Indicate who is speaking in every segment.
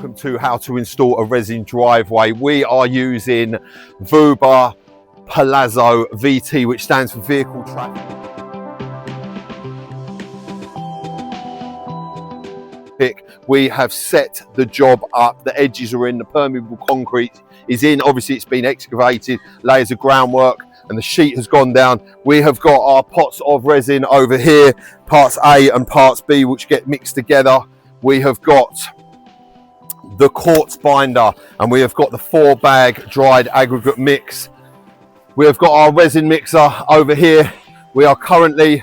Speaker 1: Welcome to how to install a resin driveway. We are using VUBA Palazzo VT, which stands for Vehicle Traffic. We have set the job up, the edges are in, the permeable concrete is in, obviously it's been excavated, layers of groundwork, and the sheet has gone down. We have got our pots of resin over here, parts A and parts B, which get mixed together. We have got the quartz binder, and we have got the 4-bag dried aggregate mix. We have got our resin mixer over here. We are currently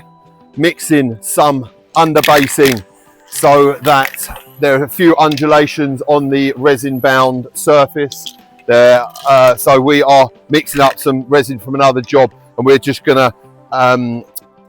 Speaker 1: mixing some underbasing so that there are a few undulations on the resin bound surface there. So we are mixing up some resin from another job, and we're just gonna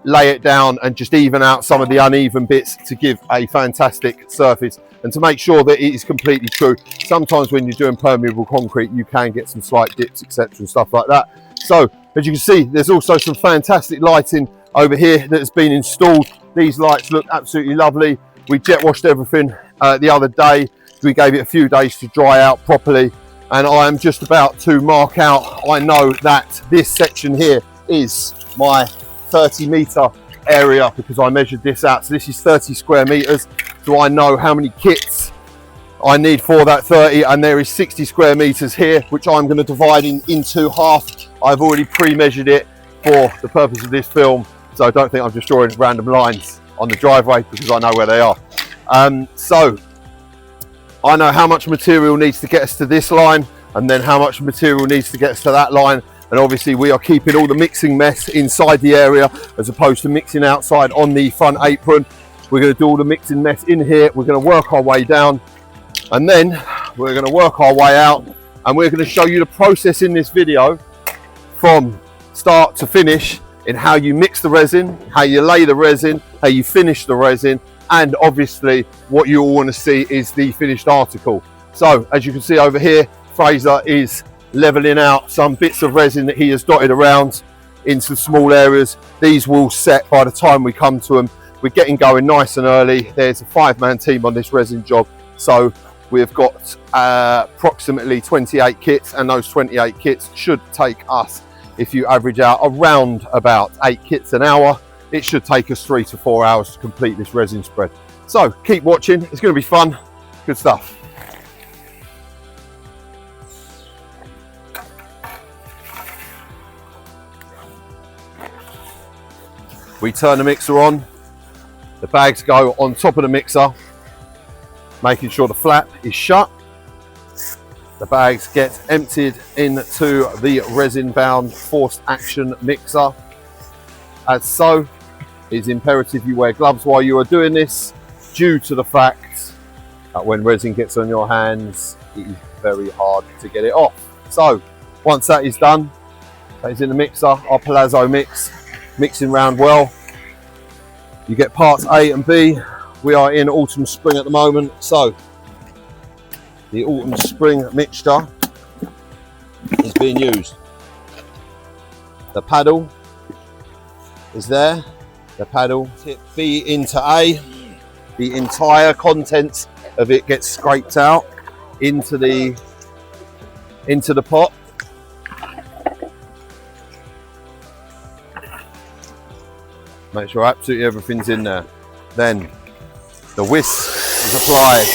Speaker 1: lay it down and just even out some of the uneven bits to give a fantastic surface and to make sure that it is completely true. Sometimes when you're doing permeable concrete, you can get some slight dips, etc., and stuff like that. So as you can see, there's also some fantastic lighting over here that has been installed. These lights look absolutely lovely. We jet washed everything the other day. We gave it a few days to dry out properly, and I am just about to mark out. I know that this section here is my 30-meter area because I measured this out. So this is 30 square meters. So I know how many kits I need for that 30, and there is 60 square meters here, which I'm going to divide into half. I've already pre-measured it for the purpose of this film, so I don't think I'm just drawing random lines on the driveway because I know where they are. So I know how much material needs to get us to this line, and then how much material needs to get us to that line. And obviously we are keeping all the mixing mess inside the area as opposed to mixing outside on the front apron. We're going to do all the mixing mess in here. We're going to work our way down, and then we're going to work our way out, and we're going to show you the process in this video from start to finish in how you mix the resin, how you lay the resin, how you finish the resin, and obviously what you all want to see is the finished article. So as you can see over here, Fraser is leveling out some bits of resin that he has dotted around into small areas. These will set by the time we come to them. We're getting going nice and early. There's a 5-man team on this resin job, so we've got approximately 28 kits, and those 28 kits should take us, if you average out around about 8 kits an hour, it should take us 3 to 4 hours to complete this resin spread. So keep watching, it's going to be fun, good stuff. We turn the mixer on, the bags go on top of the mixer, making sure the flap is shut. The bags get emptied into the resin bound forced action mixer. As so, it's imperative you wear gloves while you are doing this, due to the fact that when resin gets on your hands, it is very hard to get it off. So once that is done, that is in the mixer, our Palazzo mix, mixing round well. You get parts A and B. We are in autumn spring at the moment, so the autumn spring mixture is being used. The paddle is there, the paddle tip B into A, the entire contents of it gets scraped out into the pot. Make sure absolutely everything's in there. Then the whisk is applied.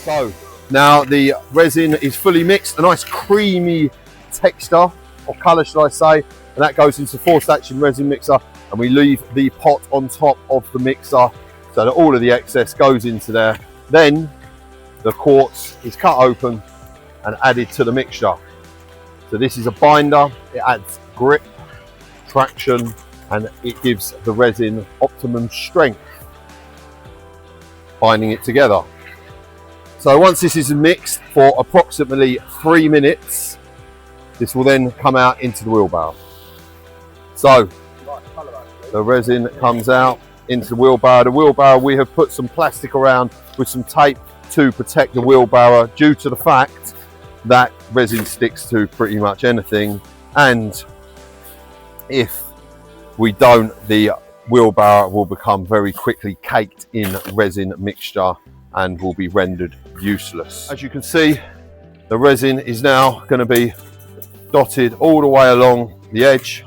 Speaker 1: So now the resin is fully mixed, a nice creamy texture or colour, should I say, and that goes into forced action resin mixer, and we leave the pot on top of the mixer so that all of the excess goes into there. Then the quartz is cut open and added to the mixture. So this is a binder, it adds grip, traction, and it gives the resin optimum strength, binding it together. So once this is mixed for approximately 3 minutes, this will then come out into the wheelbarrow. So the resin comes out into the wheelbarrow. The wheelbarrow, we have put some plastic around with some tape to protect the wheelbarrow, due to the fact that resin sticks to pretty much anything, and if we don't, the wheelbarrow will become very quickly caked in resin mixture and will be rendered useless. As you can see, the resin is now going to be dotted all the way along the edge.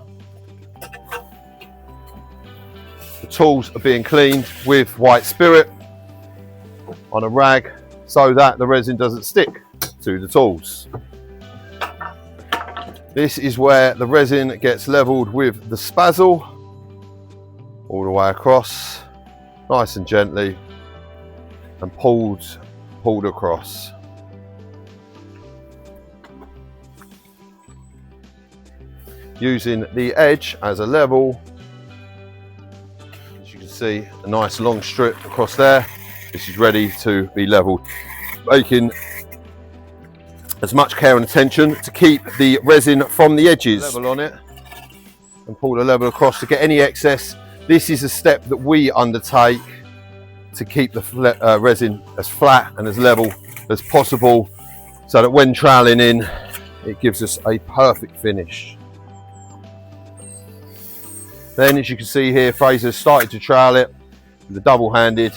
Speaker 1: The tools are being cleaned with white spirit on a rag so that the resin doesn't stick to the tools. This is where the resin gets leveled with the spazzle all the way across, nice and gently, and pulled across. Using the edge as a level, as you can see, a nice long strip across there. This is ready to be leveled, making as much care and attention to keep the resin from the edges. Level on it and pull the level across to get any excess. This is a step that we undertake to keep the resin as flat and as level as possible, so that when troweling in, it gives us a perfect finish. Then, as you can see here, Fraser's started to trowel it with a double-handed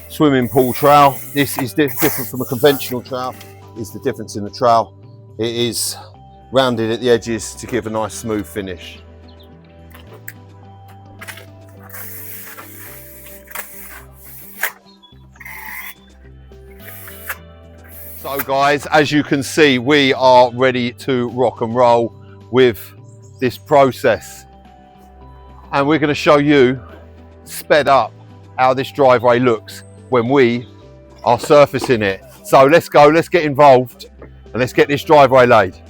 Speaker 1: swimming pool trowel. This is different from a conventional trowel. Is the difference in the trowel. It is rounded at the edges to give a nice smooth finish. So guys, as you can see, we are ready to rock and roll with this process. And we're going to show you, sped up, how this driveway looks when we are surfacing it. So let's go, let's get involved, and let's get this driveway laid.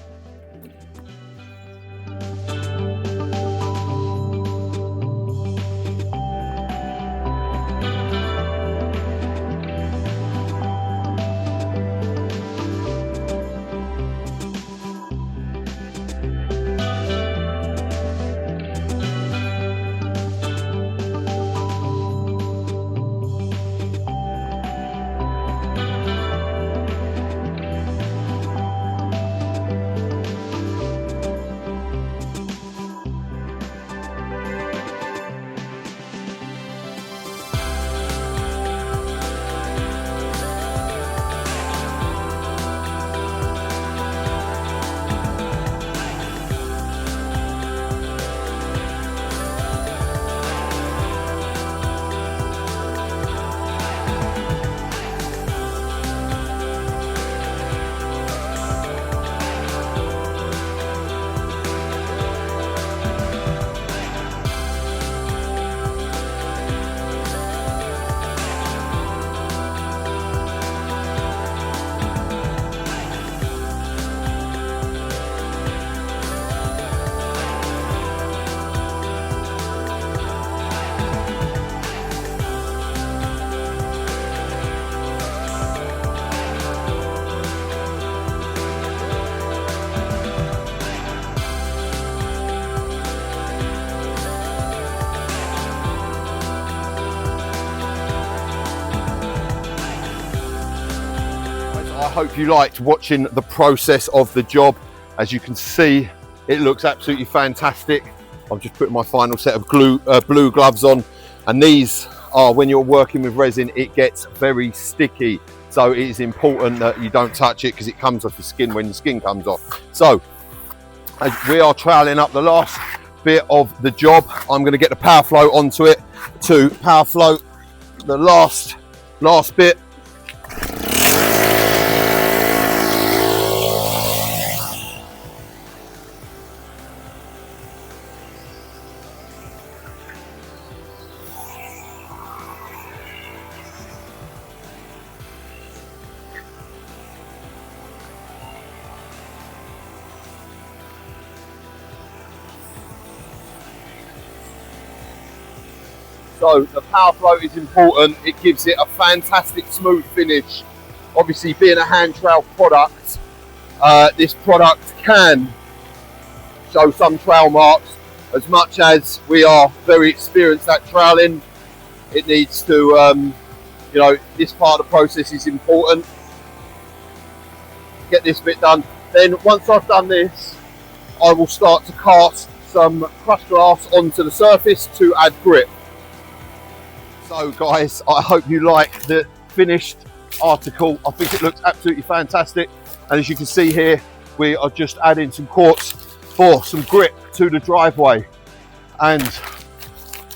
Speaker 1: I hope you liked watching the process of the job. As you can see, it looks absolutely fantastic. I'm just putting my final set of blue gloves on, and these are, when you're working with resin, it gets very sticky. So it is important that you don't touch it because it comes off your skin when the skin comes off. So as we are troweling up the last bit of the job, I'm going to get the power flow onto it to power flow the last bit. So the power flow is important. It gives it a fantastic smooth finish. Obviously, being a hand trowel product, this product can show some trowel marks. As much as we are very experienced at troweling, it needs to, this part of the process is important. get this bit done. Then once I've done this, I will start to cast some crushed glass onto the surface to add grip. So guys, I hope you like the finished article. I think it looks absolutely fantastic. And as you can see here, we are just adding some quartz for some grip to the driveway. And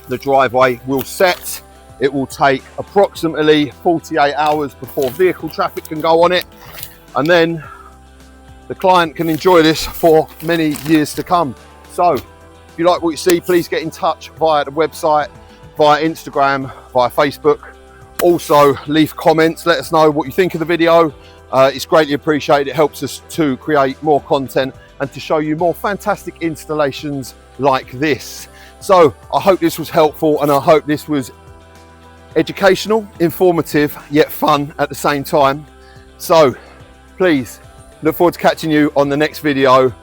Speaker 1: the driveway will set. It will take approximately 48 hours before vehicle traffic can go on it. And then the client can enjoy this for many years to come. So if you like what you see, please get in touch via the website, via Instagram, via Facebook. Also leave comments, let us know what you think of the video. It's greatly appreciated. It helps us to create more content and to show you more fantastic installations like this. So I hope this was helpful, and I hope this was educational, informative, yet fun at the same time. So please look forward to catching you on the next video.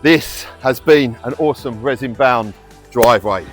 Speaker 1: This has been an awesome resin bound driveway.